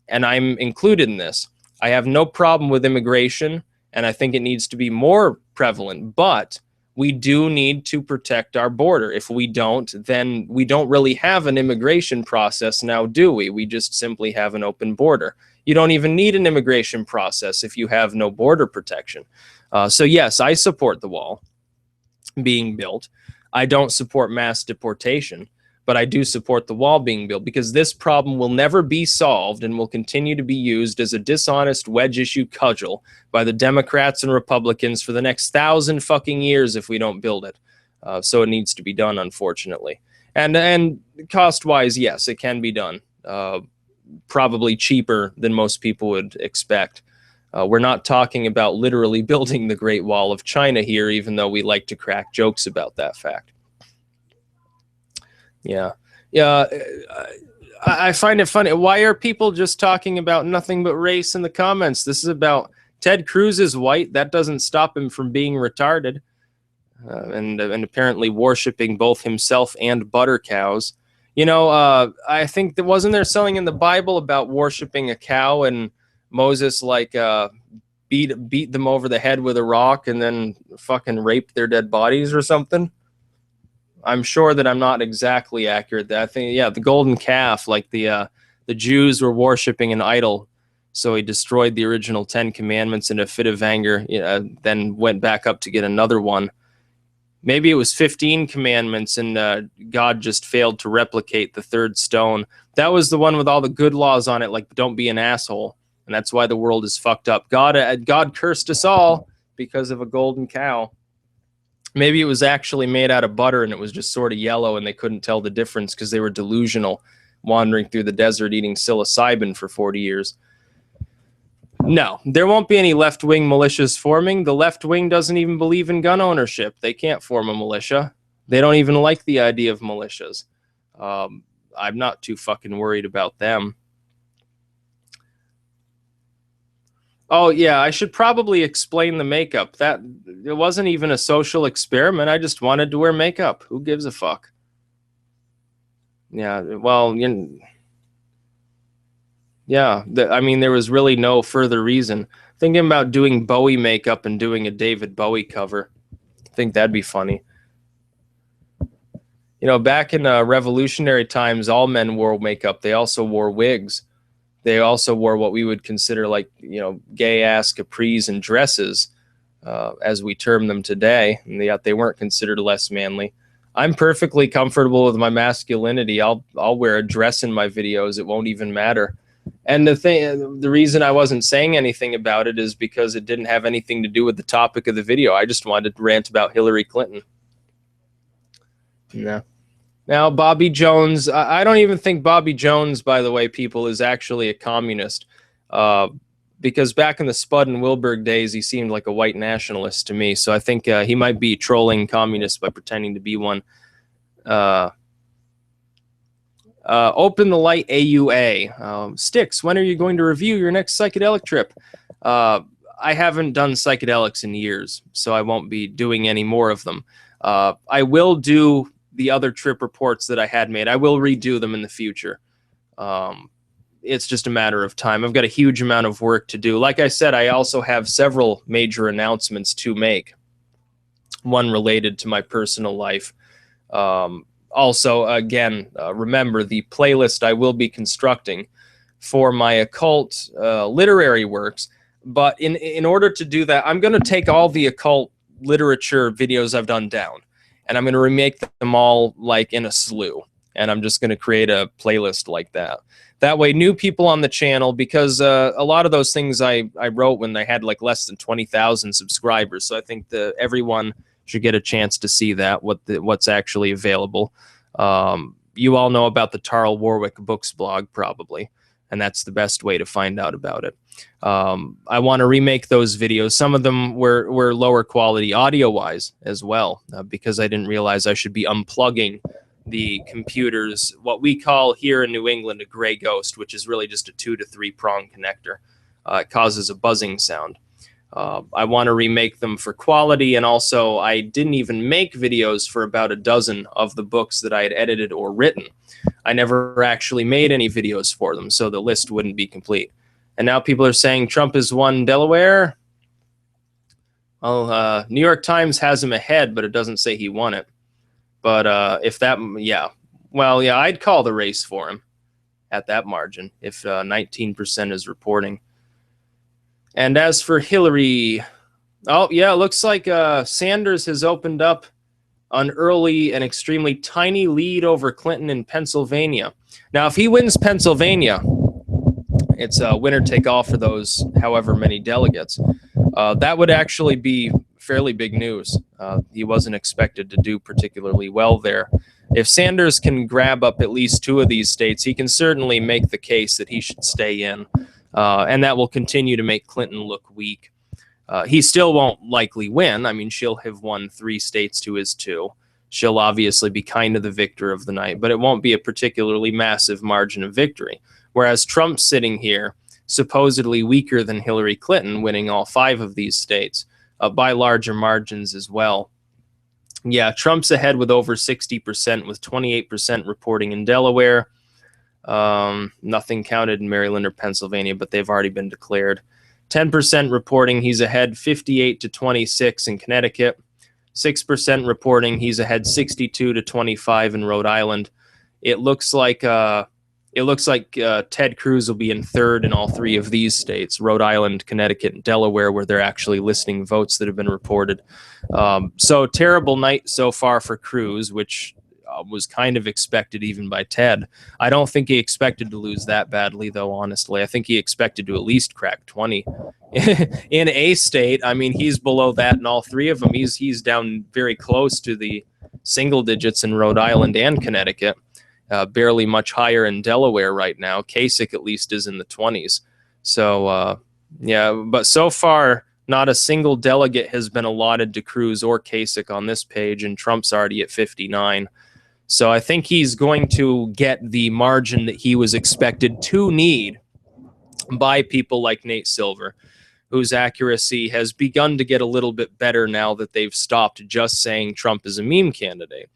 and I'm included in this, I have no problem with immigration, and I think it needs to be more prevalent, but we do need to protect our border. If we don't, then we don't really have an immigration process now, do we? We just simply have an open border. You don't even need an immigration process if you have no border protection. So yes, I support the wall being built. I don't support mass deportation, but I do support the wall being built because this problem will never be solved and will continue to be used as a dishonest wedge issue cudgel by the Democrats and Republicans for the next 1,000 fucking years if we don't build it. So it needs to be done, unfortunately. And cost-wise, yes, it can be done. Probably cheaper than most people would expect. We're not talking about literally building the Great Wall of China here, even though we like to crack jokes about that fact. Yeah. I find it funny. Why are people just talking about nothing but race in the comments? This is about Ted Cruz is white. That doesn't stop him from being retarded and apparently worshiping both himself and butter cows. You know, I think there wasn't there something in the Bible about worshiping a cow and Moses like beat them over the head with a rock and then fucking raped their dead bodies or something. I'm sure that I'm not exactly accurate. I think, yeah, the golden calf, like the Jews were worshiping an idol, so he destroyed the original 10 Commandments in a fit of anger, then went back up to get another one. Maybe it was 15 commandments, and God just failed to replicate the third stone. That was the one with all the good laws on it, like don't be an asshole, and that's why the world is fucked up. God cursed us all because of a golden cow. Maybe it was actually made out of butter and it was just sort of yellow and they couldn't tell the difference because they were delusional, wandering through the desert eating psilocybin for 40 years. No, there won't be any left-wing militias forming. The left wing doesn't even believe in gun ownership. They can't form a militia. They don't even like the idea of militias. I'm not too fucking worried about them. Oh, yeah, I should probably explain the makeup. That it wasn't even a social experiment. I just wanted to wear makeup. Who gives a fuck? Yeah, well, yeah, I mean, there was really no further reason. Thinking about doing Bowie makeup and doing a David Bowie cover. I think that'd be funny. You know, back in revolutionary times, all men wore makeup. They also wore wigs. They also wore what we would consider like, gay-ass capris and dresses, as we term them today. And yet they weren't considered less manly. I'm perfectly comfortable with my masculinity. I'll wear a dress in my videos. It won't even matter. And the reason I wasn't saying anything about it is because it didn't have anything to do with the topic of the video. I just wanted to rant about Hillary Clinton. Yeah. Now, Bobby Jones, I don't even think Bobby Jones, by the way, people, is actually a communist. Because back in the Spud and Wilberg days, he seemed like a white nationalist to me. So I think he might be trolling communists by pretending to be one. Open the Light AUA. Sticks, when are you going to review your next psychedelic trip? I haven't done psychedelics in years, so I won't be doing any more of them. I will do the other trip reports that I had made. I will redo them in the future. It's just a matter of time. I've got a huge amount of work to do. Like I said, I also have several major announcements to make. One related to my personal life. Also, again, remember the playlist I will be constructing for my occult literary works. But in order to do that, I'm going to take all the occult literature videos I've done down, and I'm going to remake them all like in a slew. And I'm just going to create a playlist like that. That way, new people on the channel, because a lot of those things I wrote when I had like less than 20,000 subscribers. So I think everyone should get a chance to see that, what's actually available. You all know about the Tarl Warwick Books blog, probably, and that's the best way to find out about it. I want to remake those videos. Some of them were lower quality audio-wise as well, because I didn't realize I should be unplugging the computers, what we call here in New England a gray ghost, which is really just a 2 to 3 prong connector. It causes a buzzing sound. I want to remake them for quality, and also I didn't even make videos for about a dozen of the books that I had edited or written. I never actually made any videos for them, so the list wouldn't be complete. And now people are saying Trump has won Delaware. Well, New York Times has him ahead, but it doesn't say he won it. But if that, yeah. Well, yeah, I'd call the race for him at that margin if 19% is reporting. And as for Hillary, oh, yeah, it looks like Sanders has opened up an early and extremely tiny lead over Clinton in Pennsylvania. Now, if he wins Pennsylvania, it's a winner-take-all for those however many delegates. That would actually be fairly big news. He wasn't expected to do particularly well there. If Sanders can grab up at least 2 of these states, he can certainly make the case that he should stay in, and that will continue to make Clinton look weak. He still won't likely win. I mean, she'll have won 3 states to his 2. She'll obviously be kind of the victor of the night, but it won't be a particularly massive margin of victory. Whereas Trump's sitting here, supposedly weaker than Hillary Clinton, winning all 5 of these states by larger margins as well. Yeah, Trump's ahead with over 60%, with 28% reporting in Delaware. Nothing counted in Maryland or Pennsylvania, but they've already been declared. 10% reporting, he's ahead 58 to 26 in Connecticut. 6% reporting, he's ahead 62 to 25 in Rhode Island. It looks like Ted Cruz will be in 3rd in all 3 of these states, Rhode Island, Connecticut, and Delaware, where they're actually listing votes that have been reported. So terrible night so far for Cruz, which was kind of expected even by Ted. I don't think he expected to lose that badly, though, honestly. I think he expected to at least crack 20. In a state, I mean, he's below that in all 3 of them. He's down very close to the single digits in Rhode Island and Connecticut. Barely much higher in Delaware right now. Kasich at least is in the 20s. So, yeah, but so far, not a single delegate has been allotted to Cruz or Kasich on this page, and Trump's already at 59. So I think he's going to get the margin that he was expected to need by people like Nate Silver, whose accuracy has begun to get a little bit better now that they've stopped just saying Trump is a meme candidate.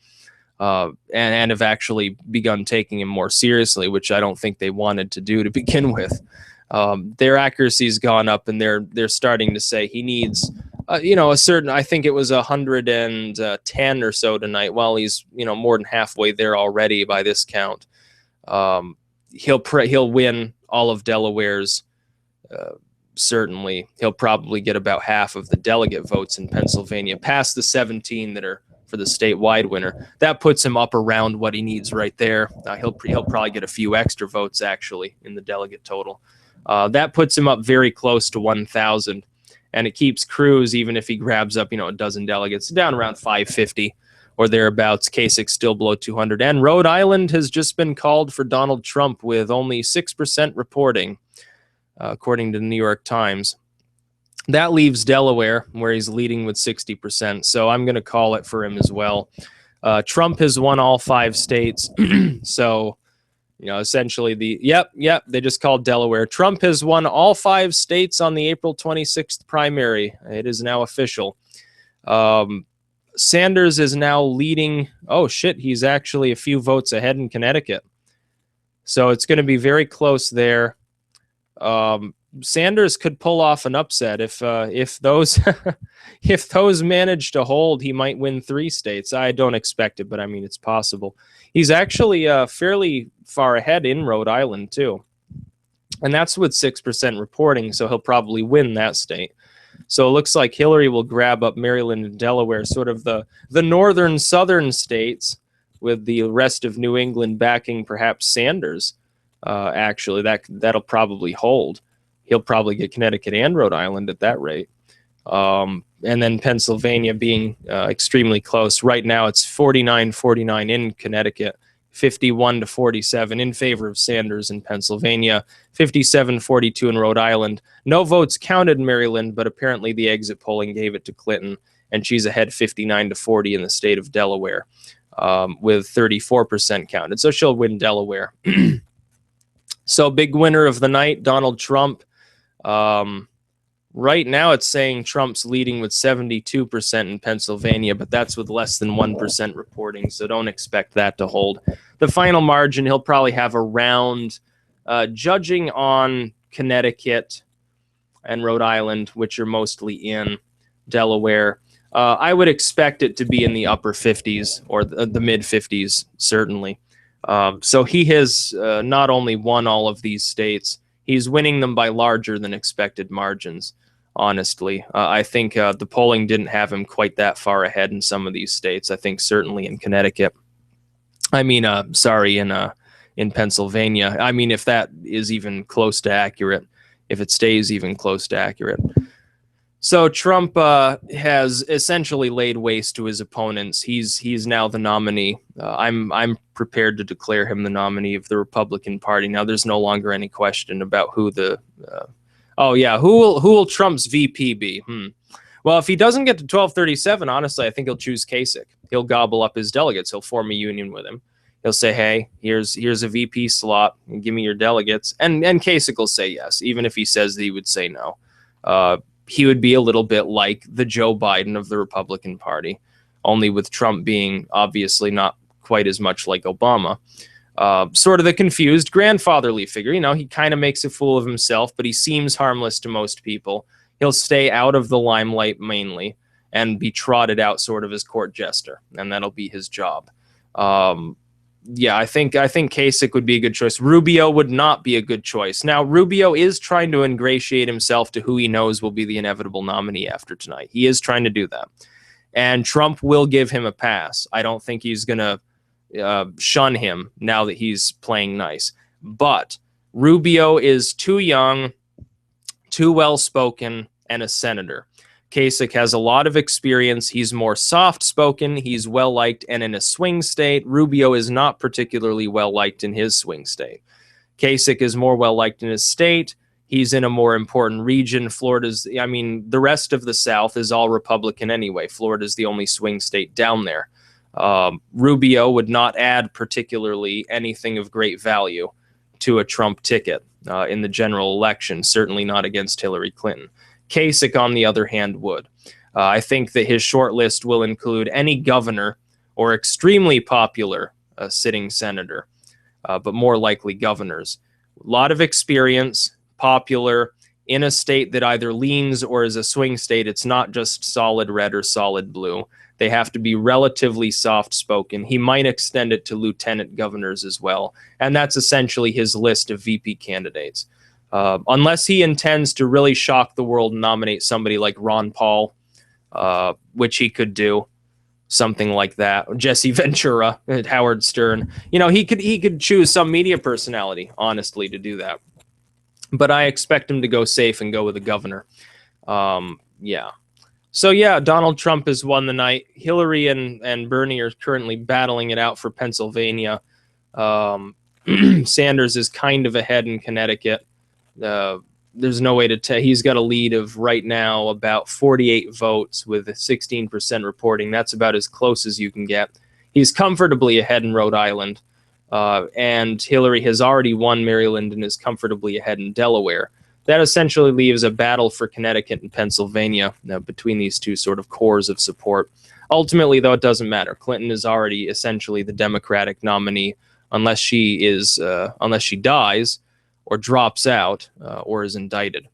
And have actually begun taking him more seriously, which I don't think they wanted to do to begin with. Their accuracy's gone up, and they're starting to say he needs, a certain. I think it was 110 or so tonight. Well, he's more than halfway there already by this count. He'll win all of Delaware's. Certainly, he'll probably get about half of the delegate votes in Pennsylvania, past the 17 that are for the statewide winner. That puts him up around what he needs right there. He'll probably get a few extra votes actually in the delegate total. That puts him up very close to 1,000, and it keeps Cruz, even if he grabs up a dozen delegates, down around 550 or thereabouts. Kasich still below 200, and Rhode Island has just been called for Donald Trump with only 6% reporting, according to the New York Times. That leaves Delaware, where he's leading with 60%, so I'm going to call it for him as well. Trump has won all 5 states, so, essentially they just called Delaware. Trump has won all 5 states on the April 26th primary. It is now official. Sanders is now leading. Oh, shit, he's actually a few votes ahead in Connecticut. So it's going to be very close there. Sanders could pull off an upset if those if those manage to hold. He might win 3 states. I don't expect it, but I mean it's possible. He's actually fairly far ahead in Rhode Island too, and that's with 6% reporting. So he'll probably win that state. So it looks like Hillary will grab up Maryland and Delaware, sort of the northern southern states, with the rest of New England backing perhaps Sanders. Actually, that'll probably hold. He'll probably get Connecticut and Rhode Island at that rate. And then Pennsylvania being extremely close. Right now, it's 49-49 in Connecticut, 51-47 in favor of Sanders in Pennsylvania, 57-42 in Rhode Island. No votes counted in Maryland, but apparently the exit polling gave it to Clinton, and she's ahead 59-40 in the state of Delaware, with 34% counted. So she'll win Delaware. So big winner of the night, Donald Trump. Right now, it's saying Trump's leading with 72% in Pennsylvania, but that's with less than 1% reporting, so don't expect that to hold. The final margin, he'll probably have around, judging on Connecticut and Rhode Island, which are mostly in Delaware, I would expect it to be in the upper 50s or the mid 50s, certainly. So he has not only won all of these states, he's winning them by larger than expected margins, honestly. I think the polling didn't have him quite that far ahead in some of these states. I think certainly in Connecticut. I mean, in Pennsylvania. I mean, if that is even close to accurate, if it stays even close to accurate. So Trump has essentially laid waste to his opponents. He's now the nominee. I'm prepared to declare him the nominee of the Republican Party. Now there's no longer any question about who the. Who will Trump's VP be? Well, if he doesn't get to 1237, honestly, I think he'll choose Kasich. He'll gobble up his delegates. He'll form a union with him. He'll say, "Hey, here's a VP slot. Give me your delegates." And Kasich will say yes, even if he says that he would say no. He would be a little bit like the Joe Biden of the Republican Party, only with Trump being obviously not quite as much like Obama. Sort of the confused grandfatherly figure. You know, he kind of makes a fool of himself, but he seems harmless to most people. He'll stay out of the limelight mainly and be trotted out sort of as court jester, and that'll be his job. I think Kasich would be a good choice. Rubio would not be a good choice. Now, Rubio is trying to ingratiate himself to who he knows will be the inevitable nominee after tonight. He is trying to do that. And Trump will give him a pass. I don't think he's going to shun him now that he's playing nice. But Rubio is too young, too well-spoken, and a senator. Kasich has a lot of experience. He's more soft-spoken. He's well-liked, and in a swing state, Rubio is not particularly well-liked in his swing state. Kasich is more well-liked in his state. He's in a more important region. The rest of the South is all Republican anyway. Florida's the only swing state down there. Rubio would not add particularly anything of great value to a Trump ticket in the general election, certainly not against Hillary Clinton. Kasich, on the other hand, would. I think that his short list will include any governor or extremely popular sitting senator, but more likely governors. A lot of experience, popular, in a state that either leans or is a swing state. It's not just solid red or solid blue. They have to be relatively soft-spoken. He might extend it to lieutenant governors as well. And that's essentially his list of VP candidates. Unless he intends to really shock the world and nominate somebody like Ron Paul, which he could do, something like that. Jesse Ventura, Howard Stern. You know, he could choose some media personality, honestly, to do that. But I expect him to go safe and go with a governor. So, Donald Trump has won the night. Hillary and Bernie are currently battling it out for Pennsylvania. Sanders is kind of ahead in Connecticut. There's no way to tell. He's got a lead of right now about 48 votes with 16% reporting. That's about as close as you can get. He's comfortably ahead in Rhode Island. And Hillary has already won Maryland and is comfortably ahead in Delaware. That essentially leaves a battle for Connecticut and Pennsylvania between these two sort of cores of support. Ultimately, though, it doesn't matter. Clinton is already essentially the Democratic nominee unless she dies or drops out or is indicted.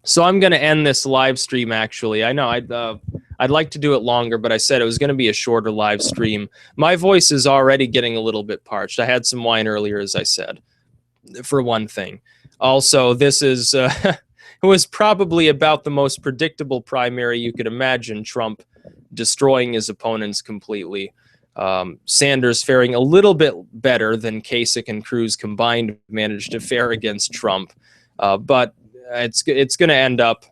So I'm going to end this live stream, actually. I know I'd like to do it longer, but I said it was going to be a shorter live stream. My voice is already getting a little bit parched. I had some wine earlier, as I said, for one thing. Also, this is it was probably about the most predictable primary you could imagine, Trump destroying his opponents completely. Sanders faring a little bit better than Kasich and Cruz combined managed to fare against Trump. But it's going to end up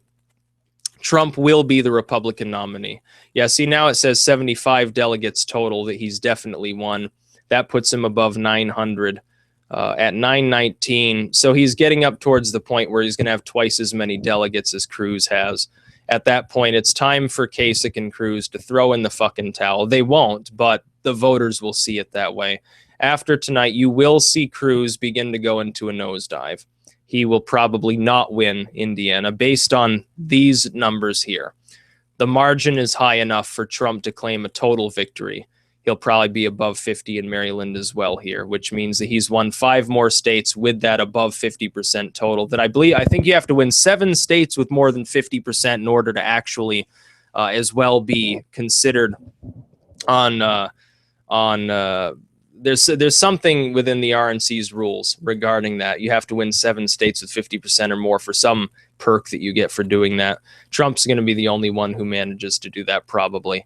Trump will be the Republican nominee. Yeah, see, now it says 75 delegates total that he's definitely won. That puts him above 900 at 919. So he's getting up towards the point where he's going to have twice as many delegates as Cruz has. At that point, it's time for Kasich and Cruz to throw in the fucking towel. They won't, but the voters will see it that way. After tonight, you will see Cruz begin to go into a nosedive. He will probably not win Indiana based on these numbers here. The margin is high enough for Trump to claim a total victory. He'll probably be above 50 in Maryland as well here, which means that he's won 5 more states with that above 50% total. That I think you have to win 7 states with more than 50% in order to actually as well be considered on there's something within the RNC's rules regarding that. You have to win 7 states with 50% or more for some perk that you get for doing that. Trump's going to be the only one who manages to do that probably.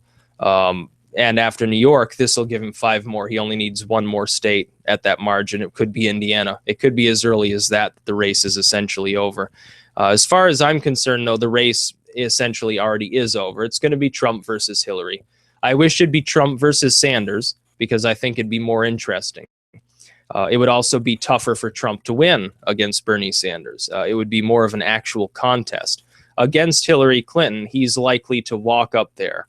And after New York, this will give him 5 more. He only needs 1 more state at that margin. It could be Indiana. It could be as early as that. The race is essentially over. As far as I'm concerned, though, the race essentially already is over. It's going to be Trump versus Hillary. I wish it'd be Trump versus Sanders, because I think it'd be more interesting. It would also be tougher for Trump to win against Bernie Sanders. It would be more of an actual contest. Against Hillary Clinton, he's likely to walk up there,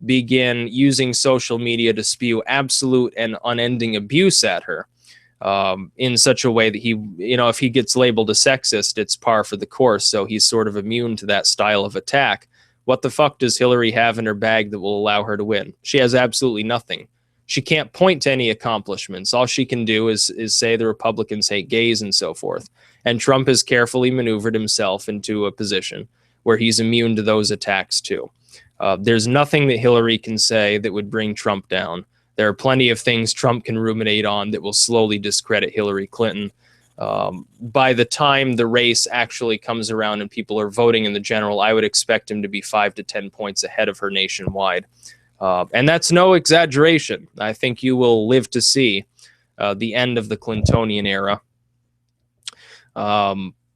begin using social media to spew absolute and unending abuse at her in such a way that he, if he gets labeled a sexist, it's par for the course. So he's sort of immune to that style of attack. What the fuck does Hillary have in her bag that will allow her to win? She has absolutely nothing. She can't point to any accomplishments. All she can do is say the Republicans hate gays and so forth. And Trump has carefully maneuvered himself into a position where he's immune to those attacks too. There's nothing that Hillary can say that would bring Trump down. There are plenty of things Trump can ruminate on that will slowly discredit Hillary Clinton. By the time the race actually comes around and people are voting in the general, I would expect him to be 5 to 10 points ahead of her nationwide. And that's no exaggeration. I think you will live to see the end of the Clintonian era.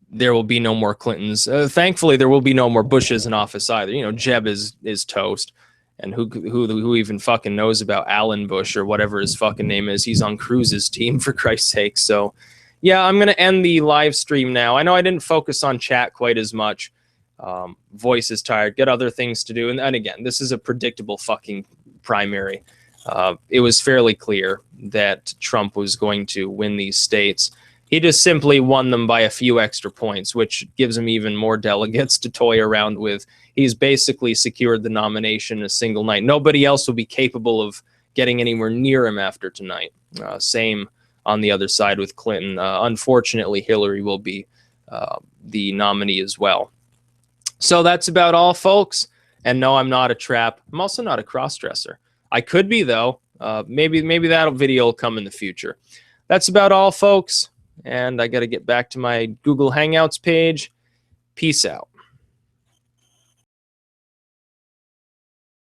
There will be no more Clintons. Thankfully, there will be no more Bushes in office either. Jeb is toast. And who even fucking knows about Alan Bush or whatever his fucking name is? He's on Cruz's team, for Christ's sake. So, yeah, I'm going to end the live stream now. I know I didn't focus on chat quite as much. Voice is tired, got other things to do. And again, this is a predictable fucking primary. It was fairly clear that Trump was going to win these states. He just simply won them by a few extra points, which gives him even more delegates to toy around with. He's basically secured the nomination in a single night. Nobody else will be capable of getting anywhere near him after tonight. Same on the other side with Clinton. Unfortunately, Hillary will be the nominee as well. So that's about all, folks. And no, I'm not a trap. I'm also not a cross-dresser. I could be, though. Maybe that video will come in the future. That's about all, folks. And I got to get back to my Google Hangouts page. Peace out.